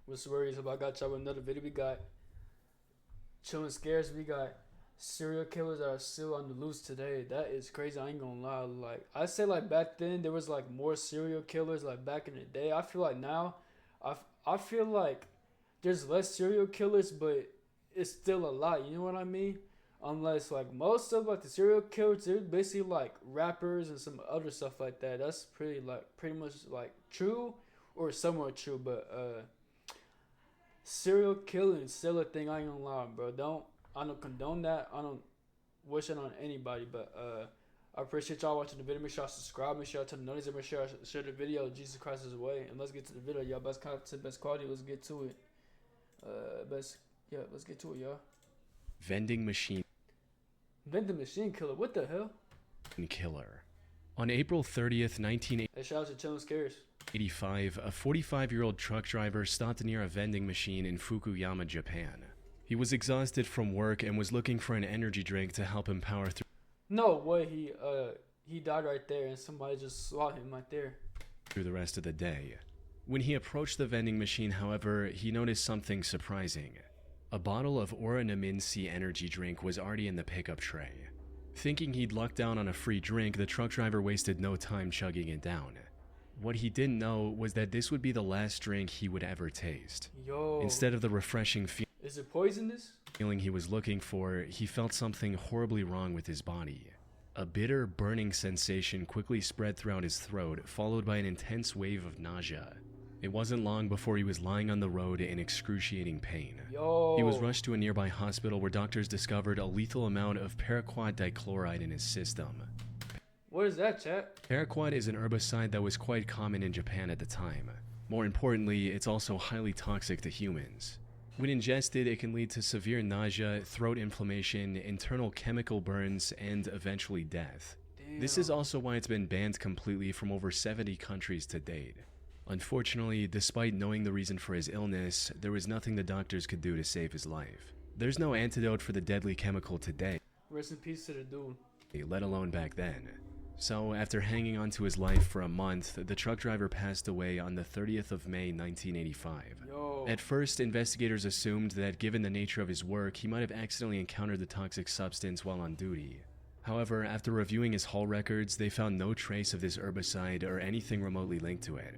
What's the worries about? I got y'all with another video. We got chilling scares. We got serial killers that are still on the loose today. That is crazy. I ain't gonna lie. Like I say, like back then there was like more serial killers. Like back in the day, I feel like now, I feel like there's less serial killers, but it's still a lot. You know what I mean? Unless like most of like the serial killers, they're basically like rappers and some other stuff like that. That's pretty much like true or somewhat true, but serial killing is still a thing. I ain't gonna lie, bro. I don't condone that. I don't wish it on anybody. But I appreciate y'all watching the video. Make sure y'all subscribe. Make sure y'all turn the notifications. Make sure y'all share the video. Jesus Christ is way. And let's get to the video, y'all. Best content, best quality. Let's get to it. Let's get to it, y'all. Vending machine Killer. What the hell? killer. On April 30th, 1985, Hey, shout out to Chillin' Scares. a 45-year-old truck driver stopped near a vending machine in Fukuyama, Japan. He was exhausted from work and was looking for an energy drink to help him power No way. He died right there, and somebody just swat him right there. through the rest of the day. When he approached the vending machine, however, he noticed something surprising. A bottle of Wenskiii energy drink was already in the pickup tray. Thinking he'd lucked down on a free drink, the truck driver wasted no time chugging it down. What he didn't know was that this would be the last drink he would ever taste. Yo. Instead of the refreshing Is it poisonous? feeling he was looking for, he felt something horribly wrong with his body. A bitter, burning sensation quickly spread throughout his throat, followed by an intense wave of nausea. It wasn't long before he was lying on the road in excruciating pain. Yo. He was rushed to a nearby hospital where doctors discovered a lethal amount of paraquat dichloride in his system. What is that, chat? Paraquat is an herbicide that was quite common in Japan at the time. More importantly, it's also highly toxic to humans. When ingested, it can lead to severe nausea, throat inflammation, internal chemical burns, and eventually death. Damn. This is also why it's been banned completely from over 70 countries to date. Unfortunately, despite knowing the reason for his illness, there was nothing the doctors could do to save his life. There's no antidote for the deadly chemical today, Rest in peace to the dude. let alone back then. So, after hanging on to his life for a month, the truck driver passed away on the 30th of May, 1985. Yo. At first, investigators assumed that given the nature of his work, he might have accidentally encountered the toxic substance while on duty. However, after reviewing his haul records, they found no trace of this herbicide or anything remotely linked to it.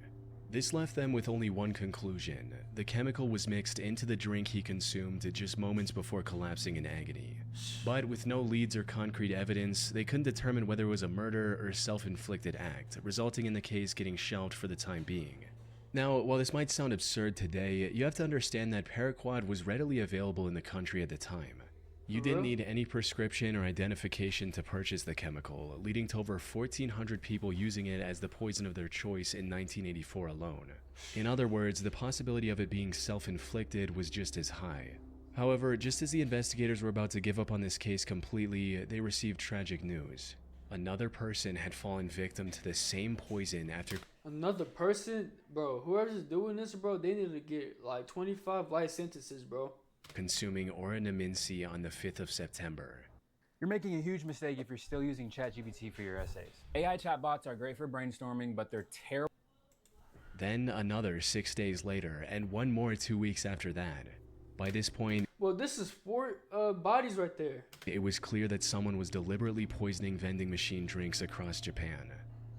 This left them with only one conclusion: the chemical was mixed into the drink he consumed just moments before collapsing in agony. But with no leads or concrete evidence, they couldn't determine whether it was a murder or self-inflicted act, resulting in the case getting shelved for the time being. Now, while this might sound absurd today, you have to understand that paraquat was readily available in the country at the time. You didn't need any prescription or identification to purchase the chemical, leading to over 1,400 people using it as the poison of their choice in 1984 alone. In other words, the possibility of it being self-inflicted was just as high. However, just as the investigators were about to give up on this case completely, they received tragic news. Another person had fallen victim to the same poison after Another person? Bro, whoever's doing this, bro, they need to get like 25 life sentences, bro. consuming Wenskiii on the 5th of September. You're making a huge mistake if you're still using ChatGPT for your essays. AI chatbots are great for brainstorming, but they're terrible. Then another 6 days later, and one more 2 weeks after that. By this point, Well, this is 4 bodies right there. it was clear that someone was deliberately poisoning vending machine drinks across Japan.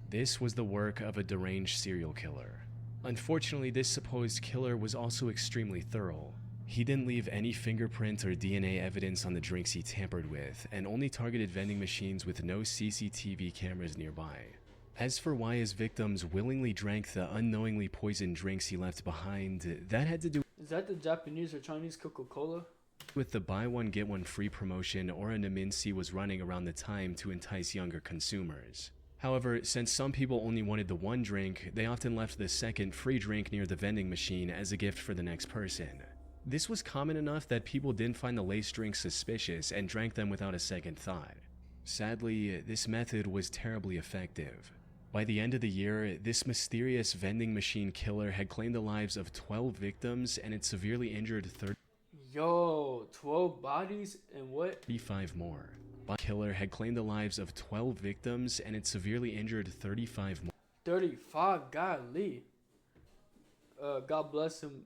This was the work of a deranged serial killer. Unfortunately, this supposed killer was also extremely thorough. He didn't leave any fingerprint or DNA evidence on the drinks he tampered with, and only targeted vending machines with no CCTV cameras nearby. As for why his victims willingly drank the unknowingly poisoned drinks he left behind, that had to do Is that the Japanese or Chinese Coca-Cola? with the buy one get one free promotion Wenskiii was running around the time to entice younger consumers. However, since some people only wanted the one drink, they often left the second free drink near the vending machine as a gift for the next person. This was common enough that people didn't find the laced drinks suspicious and drank them without a second thought. Sadly, this method was terribly effective. By the end of the year, this mysterious vending machine killer had claimed the lives of 12 victims and had severely injured Yo, 12 bodies and what? 35 more. The killer had claimed the lives of 12 victims and had severely injured 35 more. 35, golly. God bless him.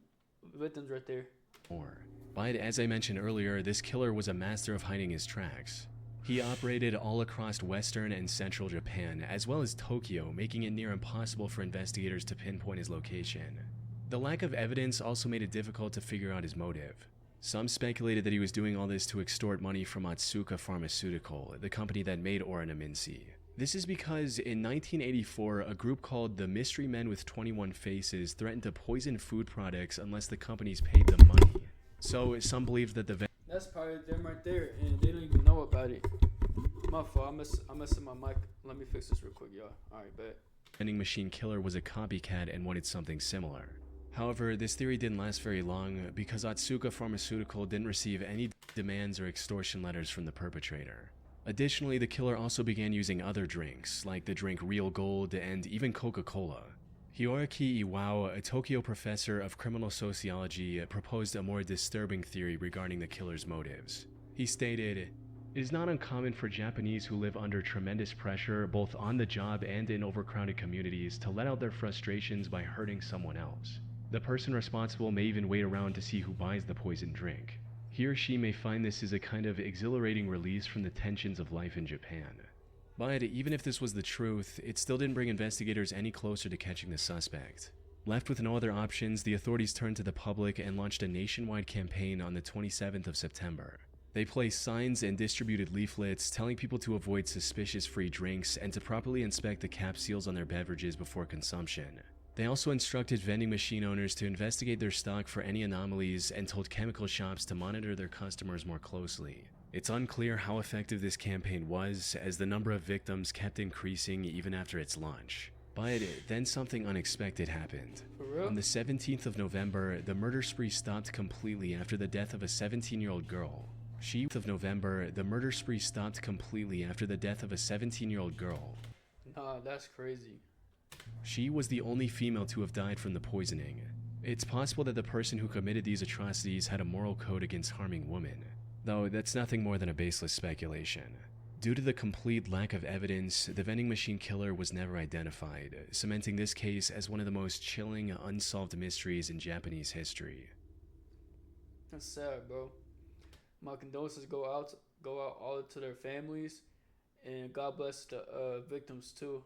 victims right there. more. But as I mentioned earlier, this killer was a master of hiding his tracks. He operated all across western and central Japan, as well as Tokyo, making it near impossible for investigators to pinpoint his location. The lack of evidence also made it difficult to figure out his motive. Some speculated that he was doing all this to extort money from Otsuka Pharmaceutical, the company that made Oranaminsi. This is because in 1984, a group called the Mystery Men with 21 Faces threatened to poison food products unless the companies paid them money. So some believed that the That's probably them right there, and they don't even know about it. My fault. I'm messing my mic. Let me fix this real quick, y'all. All right, bet. vending machine killer was a copycat and wanted something similar. However, this theory didn't last very long because Otsuka Pharmaceutical didn't receive any demands or extortion letters from the perpetrator. Additionally, the killer also began using other drinks, like the drink Real Gold and even Coca-Cola. Hiroki Iwao, a Tokyo professor of criminal sociology, proposed a more disturbing theory regarding the killer's motives. He stated, "It is not uncommon for Japanese who live under tremendous pressure, both on the job and in overcrowded communities, to let out their frustrations by hurting someone else. The person responsible may even wait around to see who buys the poisoned drink. He or she may find this is a kind of exhilarating release from the tensions of life in Japan." But even if this was the truth, it still didn't bring investigators any closer to catching the suspect. Left with no other options, the authorities turned to the public and launched a nationwide campaign on the 27th of September. They placed signs and distributed leaflets telling people to avoid suspicious free drinks and to properly inspect the cap seals on their beverages before consumption. They also instructed vending machine owners to investigate their stock for any anomalies and told chemical shops to monitor their customers more closely. It's unclear how effective this campaign was, as the number of victims kept increasing even after its launch. But then something unexpected happened. For real? On the 17th of November, the murder spree stopped completely after the death of a 17-year-old girl. The murder spree stopped completely after the death of a 17-year-old girl. Nah, that's crazy. She was the only female to have died from the poisoning. It's possible that the person who committed these atrocities had a moral code against harming women, though that's nothing more than a baseless speculation. Due to the complete lack of evidence, the vending machine killer was never identified, cementing this case as one of the most chilling, unsolved mysteries in Japanese history. That's sad, bro. My condolences go out all to their families, and God bless the victims too.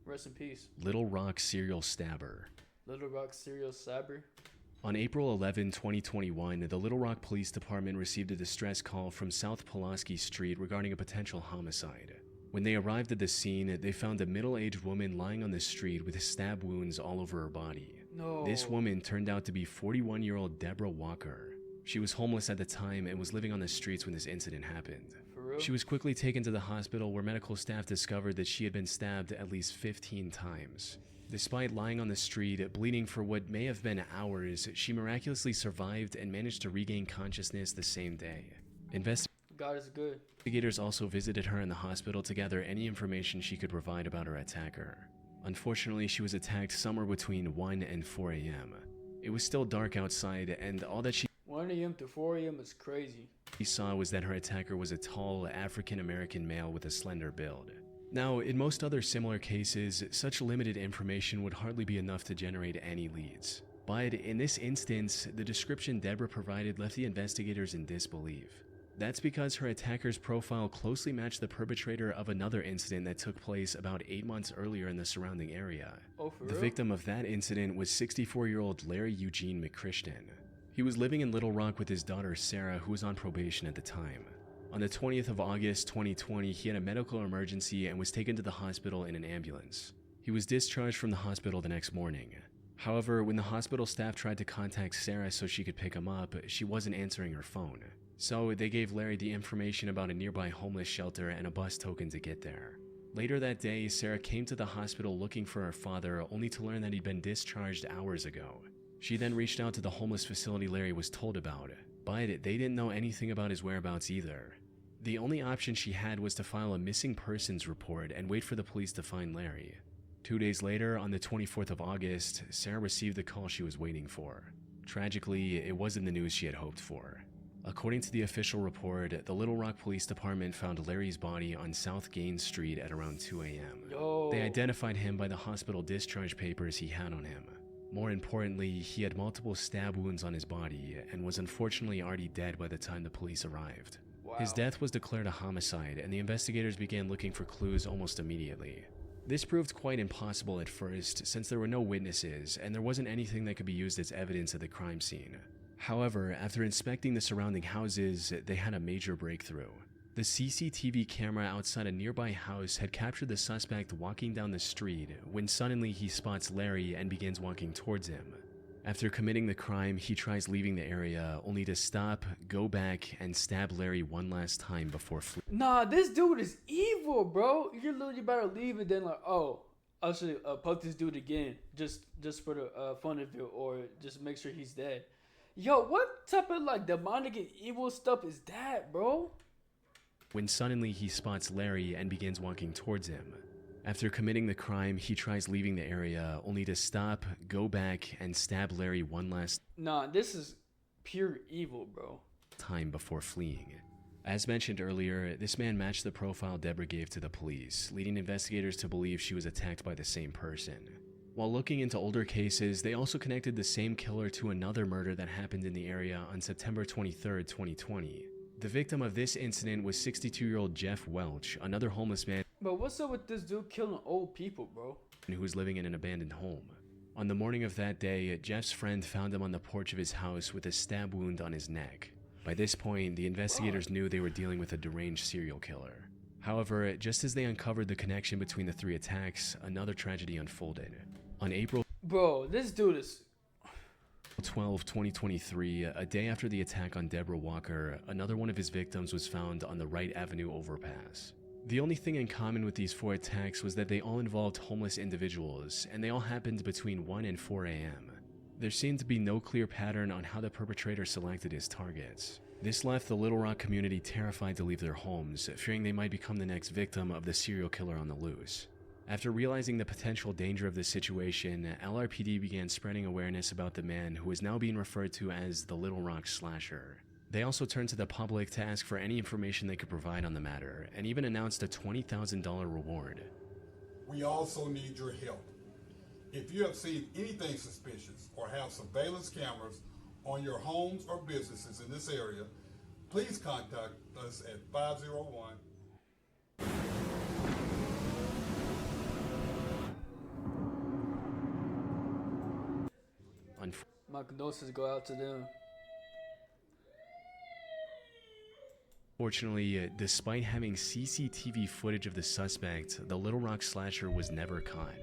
Rest in peace. Little Rock serial stabber. Little Rock serial stabber. On April 11, 2021, the Little Rock Police Department received a distress call from South Pulaski Street regarding a potential homicide. When they arrived at the scene, they found a middle-aged woman lying on the street with stab wounds all over her body. No. This woman turned out to be 41-year-old Deborah Walker. She was homeless at the time and was living on the streets when this incident happened. For real? She was quickly taken to the hospital where medical staff discovered that she had been stabbed at least 15 times. Despite lying on the street, bleeding for what may have been hours, she miraculously survived and managed to regain consciousness the same day. God is good. Investigators also visited her in the hospital to gather any information she could provide about her attacker. Unfortunately, she was attacked somewhere between 1 and 4 a.m. It was still dark outside, and all that she 1 a.m. to 4 a.m. is crazy. saw was that her attacker was a tall, African-American male with a slender build. Now, in most other similar cases, such limited information would hardly be enough to generate any leads. But in this instance, the description Deborah provided left the investigators in disbelief. That's because her attacker's profile closely matched the perpetrator of another incident that took place about 8 months earlier in the surrounding area. Oh, for The real? victim of that incident was 64-year-old Larry Eugene McChristian. He was living in Little Rock with his daughter Sarah, who was on probation at the time. On the 20th of August 2020, he had a medical emergency and was taken to the hospital in an ambulance. He was discharged from the hospital the next morning. However, when the hospital staff tried to contact Sarah so she could pick him up, she wasn't answering her phone. So they gave Larry the information about a nearby homeless shelter and a bus token to get there. Later that day, Sarah came to the hospital looking for her father, only to learn that he'd been discharged hours ago. She then reached out to the homeless facility Larry was told about, but they didn't know anything about his whereabouts either. The only option she had was to file a missing persons report and wait for the police to find Larry. 2 days later, on the 24th of August, Sarah received the call she was waiting for. Tragically, it wasn't the news she had hoped for. According to the official report, the Little Rock Police Department found Larry's body on South Gaines Street at around 2 a.m. Yo. They identified him by the hospital discharge papers he had on him. More importantly, he had multiple stab wounds on his body and was unfortunately already dead by the time the police arrived. Wow. His death was declared a homicide, and the investigators began looking for clues almost immediately. This proved quite impossible at first, since there were no witnesses, and there wasn't anything that could be used as evidence at the crime scene. However, after inspecting the surrounding houses, they had a major breakthrough. The CCTV camera outside a nearby house had captured the suspect walking down the street when suddenly he spots Larry and begins walking towards him. After committing the crime, he tries leaving the area, only to stop, go back, and stab Larry one last time before fleeing. Nah, this dude is evil, bro. You're literally about to leave and then like, oh, I should poke this dude again, just for the fun of it, or just make sure he's dead. Yo, what type of like demonic and evil stuff is that, bro? When suddenly he spots Larry and begins walking towards him. After committing the crime, he tries leaving the area, only to stop, go back, and stab Larry one last Nah, this is pure evil, bro. time before fleeing. As mentioned earlier, this man matched the profile Deborah gave to the police, leading investigators to believe she was attacked by the same person. While looking into older cases, they also connected the same killer to another murder that happened in the area on September 23, 2020. The victim of this incident was 62-year-old Jeff Welch, another homeless man But what's up with this dude killing old people, bro? who was living in an abandoned home. On the morning of that day, Jeff's friend found him on the porch of his house with a stab wound on his neck. By this point, the investigators knew they were dealing with a deranged serial killer. However, just as they uncovered the connection between the three attacks, another tragedy unfolded. On April Bro, this dude is 12, 2023, a day after the attack on Deborah Walker, another one of his victims was found on the Wright Avenue overpass. The only thing in common with these 4 attacks was that they all involved homeless individuals, and they all happened between 1 and 4 a.m. There seemed to be no clear pattern on how the perpetrator selected his targets. This left the Little Rock community terrified to leave their homes, fearing they might become the next victim of the serial killer on the loose. After realizing the potential danger of this situation, LRPD began spreading awareness about the man who is now being referred to as the Little Rock Slasher. They also turned to the public to ask for any information they could provide on the matter, and even announced a $20,000 reward. We also need your help. If you have seen anything suspicious or have surveillance cameras on your homes or businesses in this area, please contact us at 501. my condolences go out to them. Fortunately, despite having CCTV footage of the suspect, the Little Rock slasher was never caught.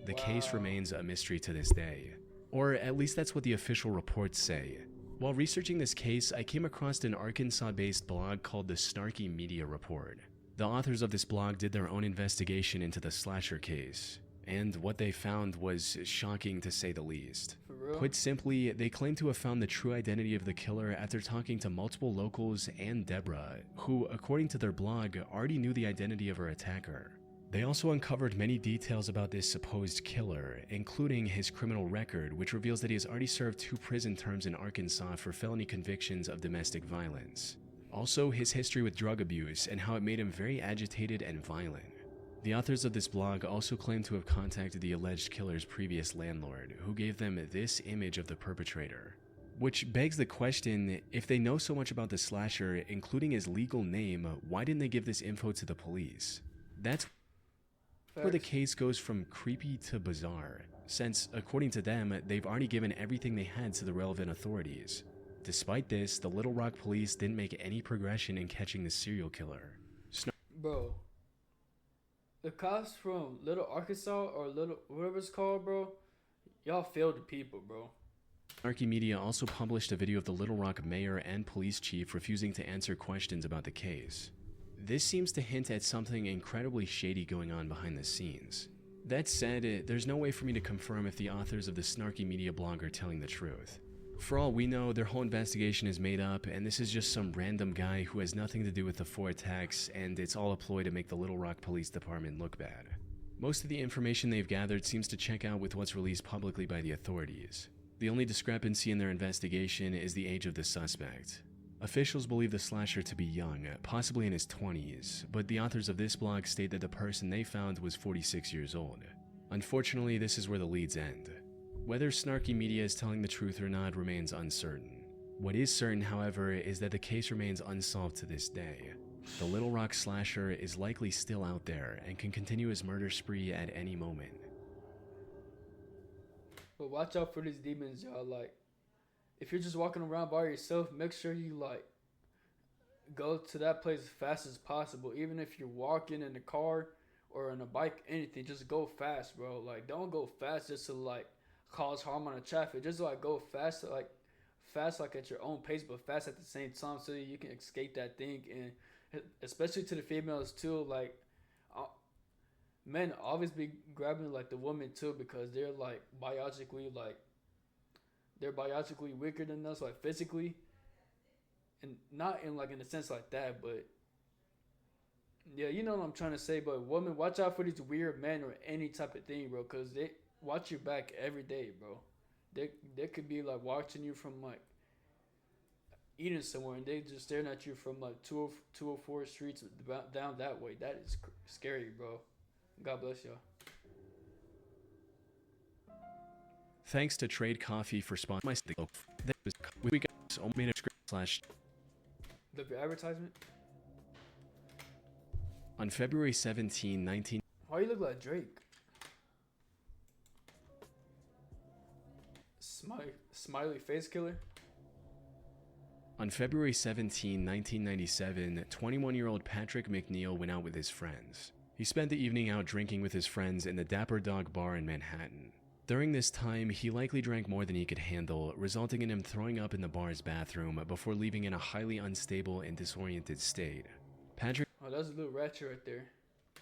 The case remains a mystery to this day. Or at least that's what the official reports say. While researching this case, I came across an Arkansas-based blog called the Snarky Media Report. The authors of this blog did their own investigation into the slasher case, and what they found was shocking to say the least. For real? Put simply, they claim to have found the true identity of the killer after talking to multiple locals and Deborah, who, according to their blog, already knew the identity of her attacker. They also uncovered many details about this supposed killer, including his criminal record, which reveals that he has already served 2 prison terms in Arkansas for felony convictions of domestic violence. Also, his history with drug abuse and how it made him very agitated and violent. The authors of this blog also claim to have contacted the alleged killer's previous landlord, who gave them this image of the perpetrator. Which begs the question, if they know so much about the slasher, including his legal name, why didn't they give this info to the police? That's where the case goes from creepy to bizarre, since, according to them, they've already given everything they had to the relevant authorities. Despite this, the Little Rock police didn't make any progression in catching the serial killer. Bro, the cops from Little Arkansas or Little whatever it's called, bro, y'all failed the people, bro. Snarky Media also published a video of the Little Rock mayor and police chief refusing to answer questions about the case. This seems to hint at something incredibly shady going on behind the scenes. That said, there's no way for me to confirm if the authors of the Snarky Media blog are telling the truth. For all we know, their whole investigation is made up, and this is just some random guy who has nothing to do with the 4 attacks, and it's all a ploy to make the Little Rock Police Department look bad. Most of the information they've gathered seems to check out with what's released publicly by the authorities. The only discrepancy in their investigation is the age of the suspect. Officials believe the slasher to be young, possibly in his 20s, but the authors of this blog state that the person they found was 46 years old. Unfortunately, this is where the leads end. Whether snarky media is telling the truth or not remains uncertain. What is certain, however, is that the case remains unsolved to this day. The Little Rock slasher is likely still out there and can continue his murder spree at any moment. But watch out for these demons, y'all. Like, if you're just walking around by yourself, make sure you like go to that place as fast as possible. Even if you're walking in a car or on a bike, anything, just go fast, bro. Like, don't go fast just to like cause harm on the traffic. Just like go fast, like at your own pace, but fast at the same time, so you can escape that thing. And especially to the females too, like men always be grabbing like the women too, because they're like biologically weaker than us, like physically, and not in like in a sense like that, but yeah, you know what I'm trying to say. But women, watch out for these weird men or any type of thing, bro, because they watch your back every day, bro. They could be like watching you from like eating somewhere, and they just staring at you from like 204 streets down that way. That is scary, bro. God bless y'all. Thanks to Trade Coffee for sponsoring my we got The advertisement. On February 17, 19... Why you look like Drake? Smiley face killer. On February 17, 1997, 21-year-old Patrick McNeil went out with his friends. He spent the evening out drinking with his friends in the Dapper Dog Bar in Manhattan. During this time, he likely drank more than he could handle, resulting in him throwing up in the bar's bathroom before leaving in a highly unstable and disoriented state. Patrick Oh, that's a little ratchet right there.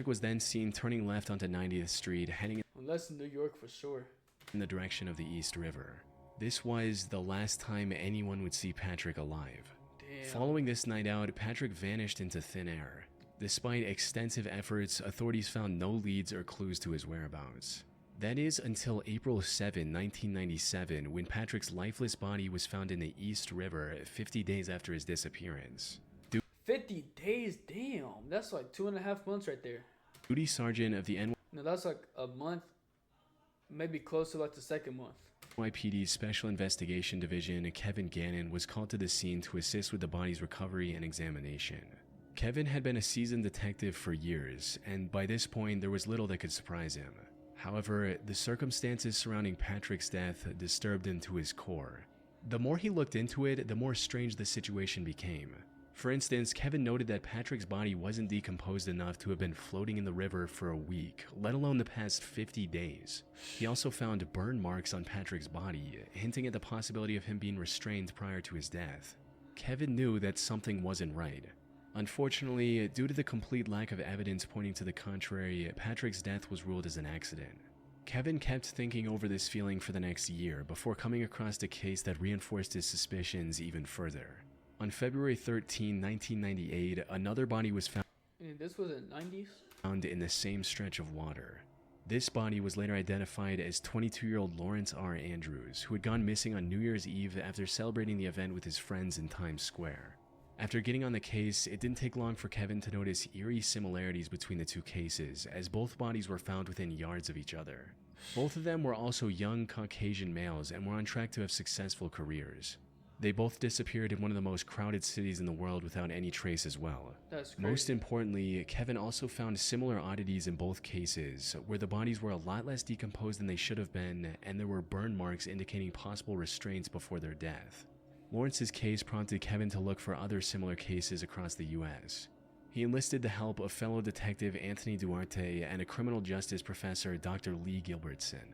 was then seen turning left onto 90th Street, heading Unless in New York for sure. in the direction of the East River. This was the last time anyone would see Patrick alive. Damn. Following this night out, Patrick vanished into thin air. Despite extensive efforts, authorities found no leads or clues to his whereabouts. That is until April 7, 1997, when Patrick's lifeless body was found in the East River 50 days after his disappearance. 50 days? Damn. That's like 2.5 months right there. Duty Sergeant of the No, that's like a month. Maybe close to like the second month. NYPD's Special Investigation Division, Kevin Gannon, was called to the scene to assist with the body's recovery and examination. Kevin had been a seasoned detective for years, and by this point there was little that could surprise him. However, the circumstances surrounding Patrick's death disturbed him to his core. The more he looked into it, the more strange the situation became. For instance, Kevin noted that Patrick's body wasn't decomposed enough to have been floating in the river for a week, let alone the past 50 days. He also found burn marks on Patrick's body, hinting at the possibility of him being restrained prior to his death. Kevin knew that something wasn't right. Unfortunately, due to the complete lack of evidence pointing to the contrary, Patrick's death was ruled as an accident. Kevin kept thinking over this feeling for the next year before coming across a case that reinforced his suspicions even further. On February 13, 1998, another body was found And this was in the 90s? in the same stretch of water. This body was later identified as 22-year-old Lawrence R. Andrews, who had gone missing on New Year's Eve after celebrating the event with his friends in Times Square. After getting on the case, it didn't take long for Kevin to notice eerie similarities between the two cases, as both bodies were found within yards of each other. Both of them were also young Caucasian males and were on track to have successful careers. They both disappeared in one of the most crowded cities in the world without any trace as well. That's crazy. Most importantly, Kevin also found similar oddities in both cases, where the bodies were a lot less decomposed than they should have been, and there were burn marks indicating possible restraints before their death. Lawrence's case prompted Kevin to look for other similar cases across the US. He enlisted the help of fellow detective Anthony Duarte and a criminal justice professor, Dr. Lee Gilbertson.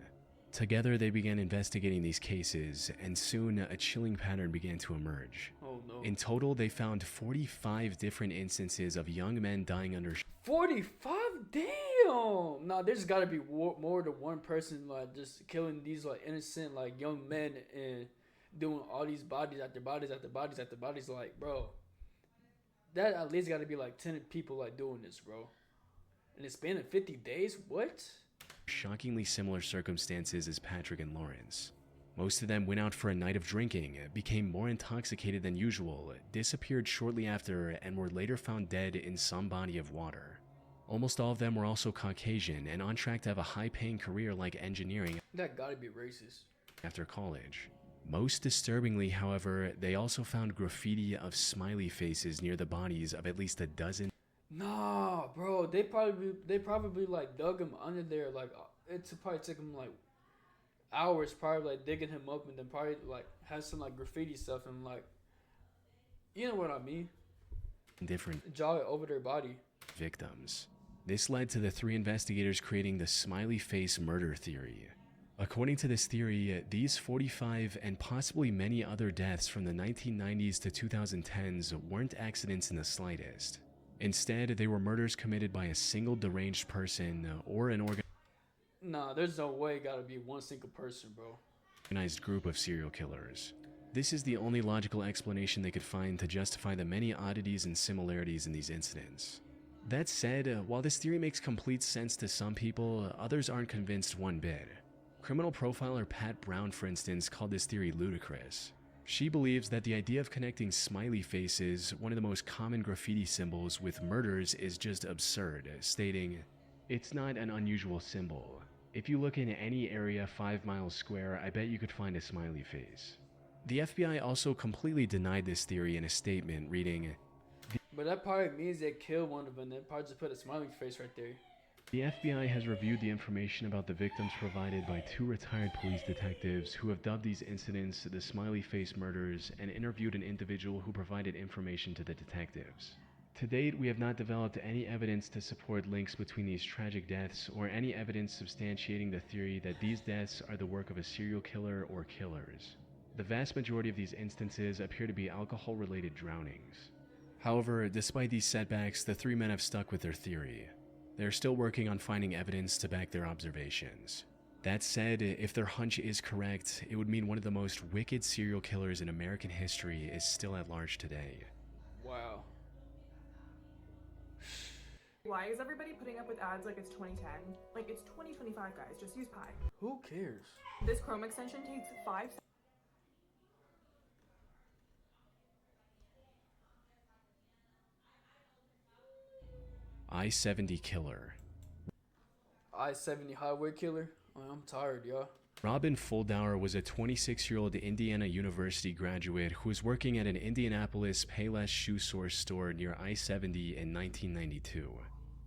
Together, they began investigating these cases, and soon a chilling pattern began to emerge. Oh no. In total, they found 45 different instances of young men dying under 45? Damn! Nah, there's gotta be more than one person like just killing these like innocent like young men and doing all these bodies after bodies after bodies after bodies. Like, bro, that at least gotta be like 10 people like doing this, bro. In the span of 50 days? What? shockingly similar circumstances as Patrick and Lawrence. Most of them went out for a night of drinking, became more intoxicated than usual, disappeared shortly after, and were later found dead in some body of water. Almost all of them were also Caucasian and on track to have a high-paying career like engineering. That gotta be racist. after college. Most disturbingly, however, they also found graffiti of smiley faces near the bodies of at least a dozen. Nah, bro, they probably like dug him under there. Like it probably took him like hours, probably like digging him up, and then probably like had some like graffiti stuff and like, you know what I mean? Different Draw it over their body. Victims. This led to the three investigators creating the smiley face murder theory. According to this theory, these 45 and possibly many other deaths from the 1990s to 2010s weren't accidents in the slightest. Instead, they were murders committed by a single deranged person or an Nah, there's no way it gotta be one single person, bro. organized group of serial killers. This is the only logical explanation they could find to justify the many oddities and similarities in these incidents. That said, while this theory makes complete sense to some people, others aren't convinced one bit. Criminal profiler Pat Brown, for instance, called this theory ludicrous. She believes that the idea of connecting smiley faces, one of the most common graffiti symbols, with murders is just absurd, stating, "It's not an unusual symbol. If you look in any area 5 miles square, I bet you could find a smiley face." The FBI also completely denied this theory in a statement, reading, But that probably means they killed one of them. They probably just put a smiling face right there. "The FBI has reviewed the information about the victims provided by 2 retired police detectives who have dubbed these incidents the smiley face murders and interviewed an individual who provided information to the detectives. To date, we have not developed any evidence to support links between these tragic deaths or any evidence substantiating the theory that these deaths are the work of a serial killer or killers. The vast majority of these instances appear to be alcohol-related drownings." However, despite these setbacks, the 3 men have stuck with their theory. They're still working on finding evidence to back their observations. That said, if their hunch is correct, it would mean one of the most wicked serial killers in American history is still at large today. Wow. Why is everybody putting up with ads like it's 2010? Like it's 2025, guys. Just use Pi. Who cares? This Chrome extension takes 5 I-70 killer. I-70 highway killer? I'm tired, y'all. Robin Fuldauer was a 26-year-old Indiana University graduate who was working at an Indianapolis Payless shoe source store near I-70 in 1992.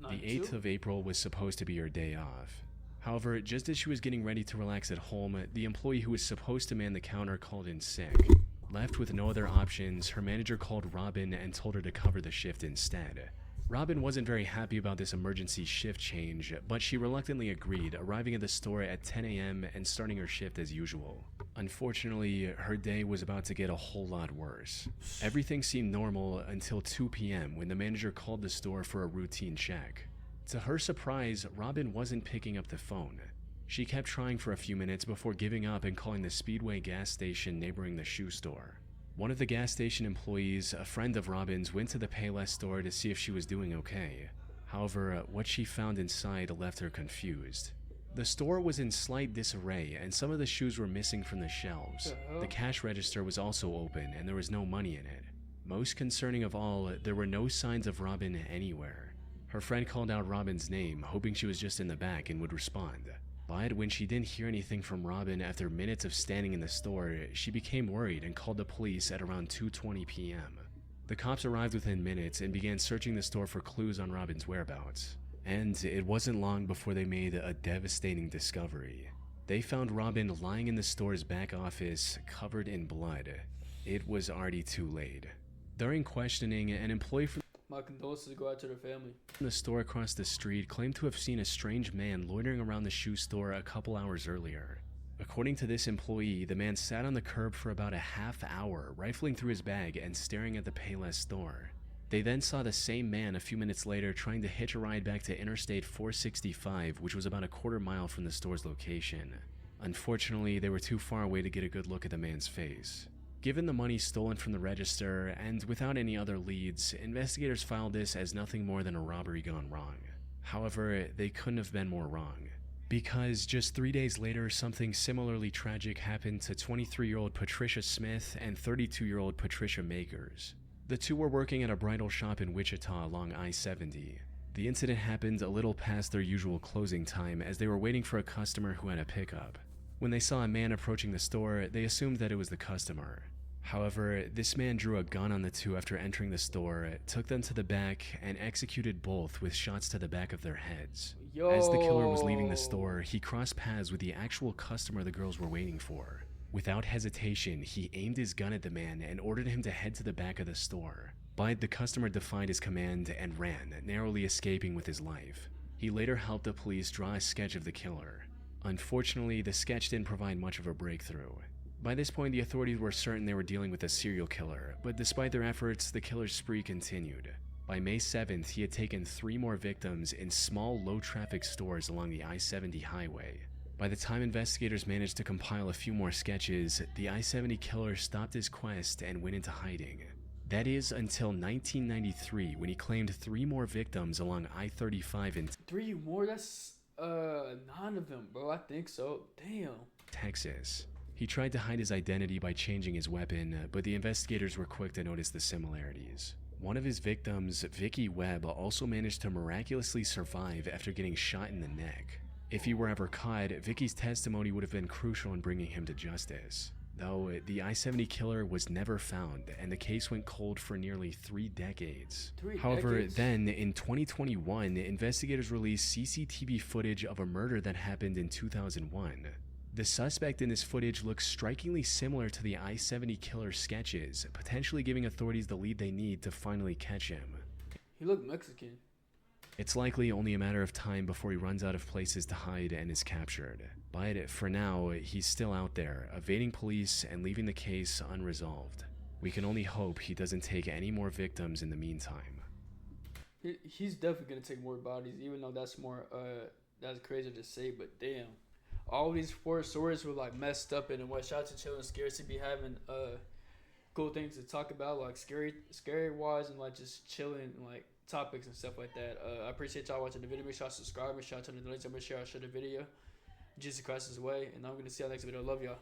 The 8th of April was supposed to be her day off. However, just as she was getting ready to relax at home, the employee who was supposed to man the counter called in sick. Left with no other options, her manager called Robin and told her to cover the shift instead. Robin wasn't very happy about this emergency shift change, but she reluctantly agreed, arriving at the store at 10 a.m. and starting her shift as usual. Unfortunately, her day was about to get a whole lot worse. Everything seemed normal until 2 p.m. when the manager called the store for a routine check. To her surprise, Robin wasn't picking up the phone. She kept trying for a few minutes before giving up and calling the Speedway gas station neighboring the shoe store. One of the gas station employees, a friend of Robin's, went to the Payless store to see if she was doing okay. However, what she found inside left her confused. The store was in slight disarray and some of the shoes were missing from the shelves. The cash register was also open and there was no money in it. Most concerning of all, there were no signs of Robin anywhere. Her friend called out Robin's name, hoping she was just in the back and would respond. But when she didn't hear anything from Robin after minutes of standing in the store, she became worried and called the police at around 2:20 p.m. The cops arrived within minutes and began searching the store for clues on Robin's whereabouts. And it wasn't long before they made a devastating discovery. They found Robin lying in the store's back office, covered in blood. It was already too late. During questioning, an employee from My condolences go out to their family. the store across the street claimed to have seen a strange man loitering around the shoe store a couple hours earlier. According to this employee, the man sat on the curb for about a half hour, rifling through his bag and staring at the Payless store. They then saw the same man a few minutes later trying to hitch a ride back to Interstate 465, which was about a quarter mile from the store's location. Unfortunately, they were too far away to get a good look at the man's face. Given the money stolen from the register, and without any other leads, investigators filed this as nothing more than a robbery gone wrong. However, they couldn't have been more wrong. Because just 3 days later, something similarly tragic happened to 23-year-old Patricia Smith and 32-year-old Patricia Makers. The two were working at a bridal shop in Wichita along I-70. The incident happened a little past their usual closing time as they were waiting for a customer who had a pickup. When they saw a man approaching the store, they assumed that it was the customer. However, this man drew a gun on the two after entering the store, took them to the back, and executed both with shots to the back of their heads. Yo. As the killer was leaving the store, he crossed paths with the actual customer the girls were waiting for. Without hesitation, he aimed his gun at the man and ordered him to head to the back of the store. But the customer defied his command and ran, narrowly escaping with his life. He later helped the police draw a sketch of the killer. Unfortunately, the sketch didn't provide much of a breakthrough. By this point, the authorities were certain they were dealing with a serial killer, but despite their efforts, the killer's spree continued. By May 7th, he had taken 3 more victims in small, low-traffic stores along the I-70 highway. By the time investigators managed to compile a few more sketches, the I-70 killer stopped his quest and went into hiding. That is until 1993, when he claimed 3 more victims along I-35 in 3 more? That's 9 of them, bro. I think so. Damn. Texas. He tried to hide his identity by changing his weapon, but the investigators were quick to notice the similarities. One of his victims, Vicky Webb, also managed to miraculously survive after getting shot in the neck. If he were ever caught, Vicky's testimony would have been crucial in bringing him to justice. Though, the I-70 killer was never found, and the case went cold for nearly 3 decades. However, then, in 2021, investigators released CCTV footage of a murder that happened in 2001. The suspect in this footage looks strikingly similar to the I-70 killer sketches, potentially giving authorities the lead they need to finally catch him. He looked Mexican. It's likely only a matter of time before he runs out of places to hide and is captured. But for now, he's still out there, evading police and leaving the case unresolved. We can only hope he doesn't take any more victims in the meantime. He's definitely gonna take more bodies, even though that's crazy to say, but damn. All these 4 stories were like messed up in, and what shout out to Chill and Scary to be having cool things to talk about, like scary wise, and like just chilling and like topics and stuff like that. I appreciate y'all watching the video. Make sure y'all subscribe, make sure y'all turn on the notifications, make sure y'all share the video. Jesus Christ is way, and I'm gonna see y'all next video. Love y'all.